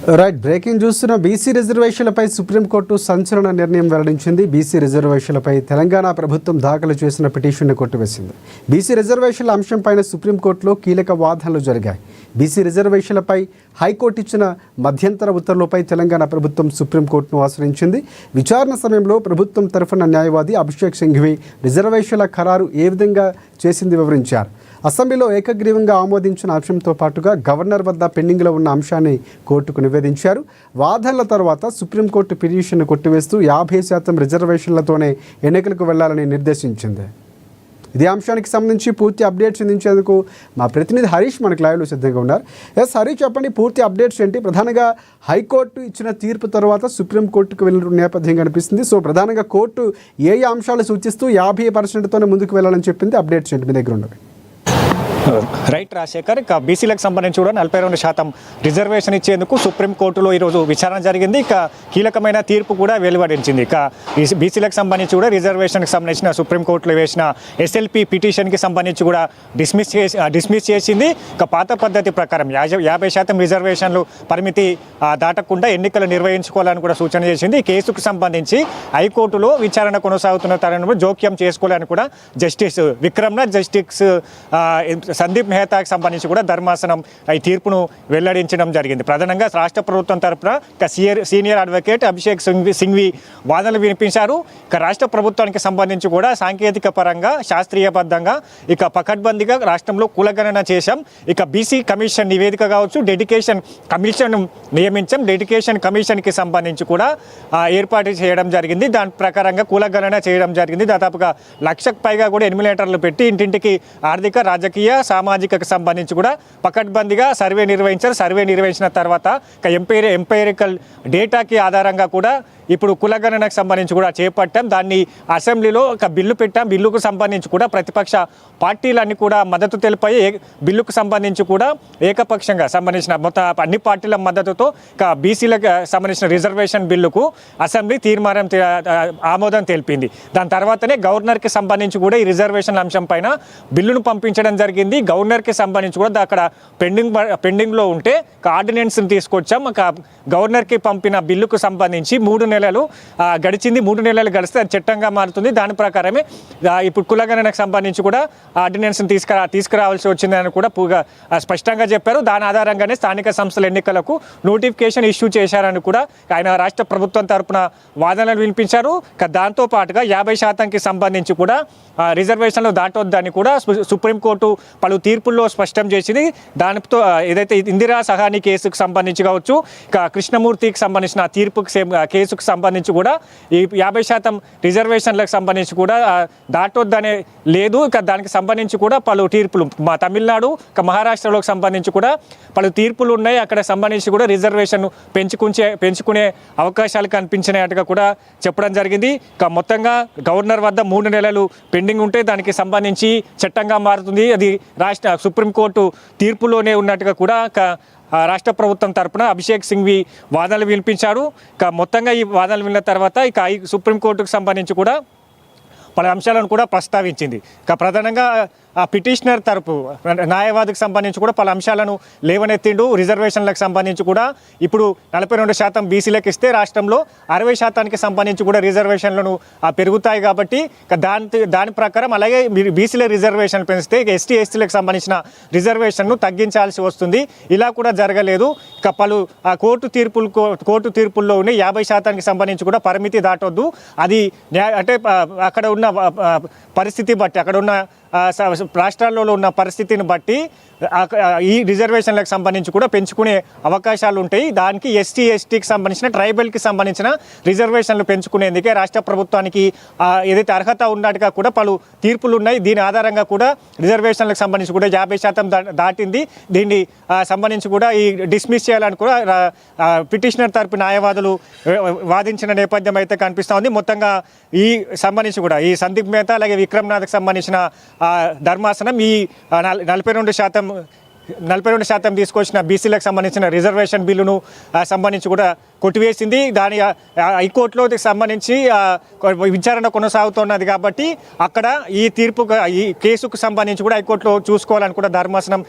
Right breaking చూస్తున్న BC రిజర్వేషన్లపై supreme court సంచలన నిర్ణయం వెల్లడించింది. బీసీ రిజర్వేషన్లపై తెలంగాణ ప్రభుత్వం దాఖలు చేసిన పిటిషన్ను కొట్టివేసింది. బీసీ రిజర్వేషన్ల అంశంపైన సుప్రీంకోర్టులో కీలక వాదనలు జరిగాయి. బీసీ రిజర్వేషన్లపై హైకోర్టు ఇచ్చిన మధ్యంతర ఉత్తర్వులపై తెలంగాణ ప్రభుత్వం సుప్రీంకోర్టును ఆశ్రయించింది. విచారణ సమయంలో ప్రభుత్వం తరఫున న్యాయవాది అభిషేక్ సింఘ్వి రిజర్వేషన్ల ఖరారు ఏ విధంగా చేసింది వివరించారు. అసెంబ్లీలో ఏకగ్రీవంగా ఆమోదించిన అంశంతో పాటుగా గవర్నర్ వద్ద పెండింగ్లో ఉన్న అంశాన్ని కోర్టుకు నివేదించారు. వాదనల తర్వాత సుప్రీంకోర్టు పిటిషన్ను కొట్టివేస్తూ 50% రిజర్వేషన్లతోనే ఎన్నికలకు వెళ్లాలని నిర్దేశించింది. ఇదే అంశానికి సంబంధించి పూర్తి అప్డేట్స్ అందించేందుకు మా ప్రతినిధి హరీష్ మనకు లైవ్లో సిద్ధంగా ఉన్నారు. హరీష్, చెప్పండి, పూర్తి అప్డేట్స్ ఏంటి? ప్రధానంగా హైకోర్టు ఇచ్చిన తీర్పు తర్వాత సుప్రీంకోర్టుకు వెళ్ళిన నేపథ్యం కనిపిస్తుంది. సో ప్రధానంగా కోర్టు ఏ అంశాలు సూచిస్తూ 50%తోనే ముందుకు వెళ్ళాలని చెప్పింది? అప్డేట్స్ ఏంటి మీ దగ్గర ఉన్నవి? రైట్ రాజశేఖర్, ఇక బీసీలకు సంబంధించి కూడా 42% రిజర్వేషన్ ఇచ్చేందుకు సుప్రీంకోర్టులో ఈరోజు విచారణ జరిగింది. ఇక కీలకమైన తీర్పు కూడా వెలువడించింది. ఇక బీసీలకు సంబంధించి కూడా రిజర్వేషన్కి సంబంధించిన సుప్రీంకోర్టులో వేసిన ఎస్ఎల్పి పిటిషన్కి సంబంధించి కూడా డిస్మిస్ చేసింది. ఇక పాత పద్ధతి ప్రకారం 50% రిజర్వేషన్లు పరిమితి దాటకుండా ఎన్నికలు నిర్వహించుకోవాలని కూడా సూచన చేసింది. ఈ కేసుకు సంబంధించి హైకోర్టులో విచారణ కొనసాగుతున్న తరుణంలో జోక్యం చేసుకోవాలని కూడా జస్టిస్ విక్రమ్నాథ్, జస్టిస్ సందీప్ మెహతాకి సంబంధించి కూడా ధర్మాసనం ఈ తీర్పును వెల్లడించడం జరిగింది. ప్రధానంగా రాష్ట్ర ప్రభుత్వం తరఫున సీనియర్ అడ్వకేట్ అభిషేక్ సింఘ్వి వాదనలు వినిపించారు. ఇక రాష్ట్ర ప్రభుత్వానికి సంబంధించి కూడా సాంకేతిక పరంగా శాస్త్రీయబద్ధంగా ఇక పకడ్బందీగా రాష్ట్రంలో కులగణన చేశాం. ఇక బీసీ కమిషన్ నివేదిక కావచ్చు, డెడికేషన్ కమిషన్ నియమించాం. డెడికేషన్ కమిషన్కి సంబంధించి కూడా ఏర్పాటు చేయడం జరిగింది. దాని ప్రకారంగా కులగణన చేయడం జరిగింది. దాదాపుగా 1,00,000కు పైగా కూడా ఎన్యుమినేటర్లు పెట్టి ఇంటింటికి ఆర్థిక, రాజకీయ, సామాజికకు సంబంధించి కూడా పకడ్బందీగా సర్వే నిర్వహించారు. సర్వే నిర్వహించిన తర్వాత ఎంపైరికల్ డేటాకి ఆధారంగా కూడా ఇప్పుడు కులగణనకు సంబంధించి కూడా చేపట్టాం. దాన్ని అసెంబ్లీలో ఒక బిల్లు పెట్టాం. బిల్లుకు సంబంధించి కూడా ప్రతిపక్ష పార్టీలన్నీ కూడా మద్దతు తెలిపాయి. బిల్లుకు సంబంధించి కూడా ఏకపక్షంగా సంబంధించిన మొత్తం అన్ని పార్టీల మద్దతుతో బీసీలకు సంబంధించిన రిజర్వేషన్ బిల్లుకు అసెంబ్లీ తీర్మానం ఆమోదం తెలిపింది. దాని తర్వాతనే గవర్నర్కి సంబంధించి కూడా ఈ రిజర్వేషన్ అంశం పైన బిల్లును పంపించడం జరిగింది. గవర్నర్కి సంబంధించి కూడా అక్కడ పెండింగ్లో ఉంటే ఆర్డినెన్స్ని తీసుకొచ్చాం. గవర్నర్కి పంపిన బిల్లుకు సంబంధించి 3 నెలలు గడిచింది. 3 నెలలు గడిస్తే అది చట్టంగా మారుతుంది. దాని ప్రకారమే ఇప్పుడు కులగణనకు సంబంధించి కూడా ఆర్డినెన్స్ని తీసుకురావాల్సి వచ్చిందని కూడా స్పష్టంగా చెప్పారు. దాని ఆధారంగానే స్థానిక సంస్థల ఎన్నికలకు నోటిఫికేషన్ ఇష్యూ చేశారని కూడా ఆయన రాష్ట్ర ప్రభుత్వం తరపున వాదనలు వినిపించారు. దాంతో పాటుగా 50%కి సంబంధించి కూడా రిజర్వేషన్లు దాటొద్దని కూడా సుప్రీంకోర్టు పలు తీర్పుల్లో స్పష్టం చేసింది. దానితో ఏదైతే ఇందిరా సహాని కేసుకు సంబంధించి కావచ్చు, ఇక కృష్ణమూర్తికి సంబంధించిన కేసుకు సంబంధించి కూడా ఈ 50% రిజర్వేషన్లకు సంబంధించి కూడా దాటొద్దనే లేదు. ఇక దానికి సంబంధించి కూడా పలు తీర్పులు మా తమిళనాడు, ఇక మహారాష్ట్రలోకి సంబంధించి కూడా పలు తీర్పులు ఉన్నాయి. అక్కడ సంబంధించి కూడా రిజర్వేషన్ పెంచుకునే అవకాశాలు కనిపించినట్టుగా కూడా చెప్పడం జరిగింది. ఇక మొత్తంగా గవర్నర్ వద్ద 3 నెలలు పెండింగ్ ఉంటే దానికి సంబంధించి చట్టంగా మారుతుంది. అది సుప్రీంకోర్టు తీర్పులోనే ఉన్నట్టుగా కూడా రాష్ట్ర ప్రభుత్వం తరపున అభిషేక్ సింఘ్వి వాదనలు వినిపించారు. మొత్తంగా ఈ వాదనలు విన్న తర్వాత సుప్రీంకోర్టుకు సంబంధించి కూడా పలు అంశాలను కూడా ప్రస్తావించింది. ప్రధానంగా పిటిషనర్ తరపు న్యాయవాదికి సంబంధించి కూడా పలు అంశాలను లేవనెత్తిండు. రిజర్వేషన్లకు సంబంధించి కూడా ఇప్పుడు 42% బీసీలకు ఇస్తే రాష్ట్రంలో 60%కి సంబంధించి కూడా రిజర్వేషన్లను పెరుగుతాయి. కాబట్టి దాని ప్రకారం అలాగే బీసీల రిజర్వేషన్ పెంచితే ఎస్టీ ఎస్టీలకు సంబంధించిన రిజర్వేషన్ను తగ్గించాల్సి వస్తుంది. ఇలా కూడా జరగలేదు. ఇక పలు కోర్టు తీర్పుల్లో ఉండి 50%కి సంబంధించి కూడా పరిమితి దాటొద్దు. అది అంటే అక్కడ ఉన్న పరిస్థితి బట్టి, అక్కడ ఉన్న రాష్ట్రాల్లో ఉన్న పరిస్థితిని బట్టి ఈ రిజర్వేషన్లకు సంబంధించి కూడా పెంచుకునే అవకాశాలు ఉంటాయి. దానికి ఎస్టీకి సంబంధించిన, ట్రైబల్కి సంబంధించిన రిజర్వేషన్లు పెంచుకునేందుకే రాష్ట్ర ప్రభుత్వానికి ఏదైతే అర్హత ఉన్నట్టుగా కూడా పలు తీర్పులు ఉన్నాయి. దీని ఆధారంగా కూడా రిజర్వేషన్లకు సంబంధించి కూడా 50% దాటింది. దీన్ని సంబంధించి కూడా ఈ డిస్మిస్ చేయాలని కూడా పిటిషనర్ తరపు న్యాయవాదులు వాదించిన నేపథ్యం అయితే కనిపిస్తూ ఉంది. మొత్తంగా ఈ సంబంధించి కూడా ఈ సందీప్ మెహతా అలాగే విక్రమ్నాథ్కి సంబంధించిన ధర్మాసనం ఈ 42% తీసుకొచ్చిన బీసీలకు సంబంధించిన రిజర్వేషన్ బిల్లును సంబంధించి కూడా కొట్టివేసింది. దాని హైకోర్టులో సంబంధించి విచారణ కొనసాగుతున్నది కాబట్టి అక్కడ ఈ తీర్పు ఈ కేసుకు సంబంధించి కూడా హైకోర్టులో చూసుకోవాలని కూడా ధర్మాసనం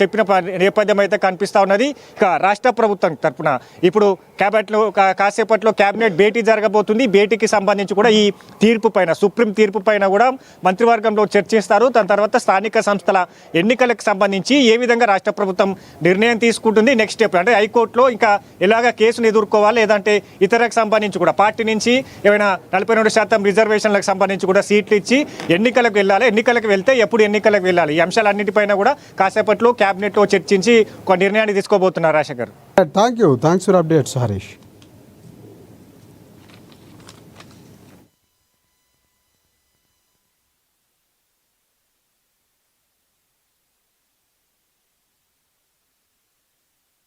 చెప్పిన నేపథ్యం అయితే కనిపిస్తూ ఉన్నది. ఇక రాష్ట్ర ప్రభుత్వం తరఫున ఇప్పుడు క్యాబినెట్లో కాసేపట్లో క్యాబినెట్ భేటీ జరగబోతుంది. భేటీకి సంబంధించి కూడా ఈ తీర్పు పైన సుప్రీం తీర్పు పైన కూడా మంత్రివర్గంలో చర్చిస్తారు. దాని తర్వాత స్థానిక సంస్థల ఎన్నికలకు సంబంధించి ఏ విధంగా రాష్ట్ర ప్రభుత్వం నిర్ణయం తీసుకుంటుంది, నెక్స్ట్ స్టెప్ అంటే హైకోర్టులో ఇంకా ఎలాగ కేసును ఎదుర్కోవాలి, లేదంటే ఇతరకు సంబంధించి కూడా పార్టీ నుంచి ఏమైనా 42% రిజర్వేషన్లకు సంబంధించి కూడా సీట్లు ఇచ్చి ఎన్నికలకు వెళ్ళాలి, ఎన్నికలకు వెళ్తే ఎప్పుడు ఎన్నికలకు వెళ్ళాలి, ఈ అంశాలన్నిటిపైన కూడా కాసేపట్లో క్యాబినెట్లో చర్చించి ఒక నిర్ణయాన్ని తీసుకోబోతున్నారు Rajasekhar. Thanks for updates Harish.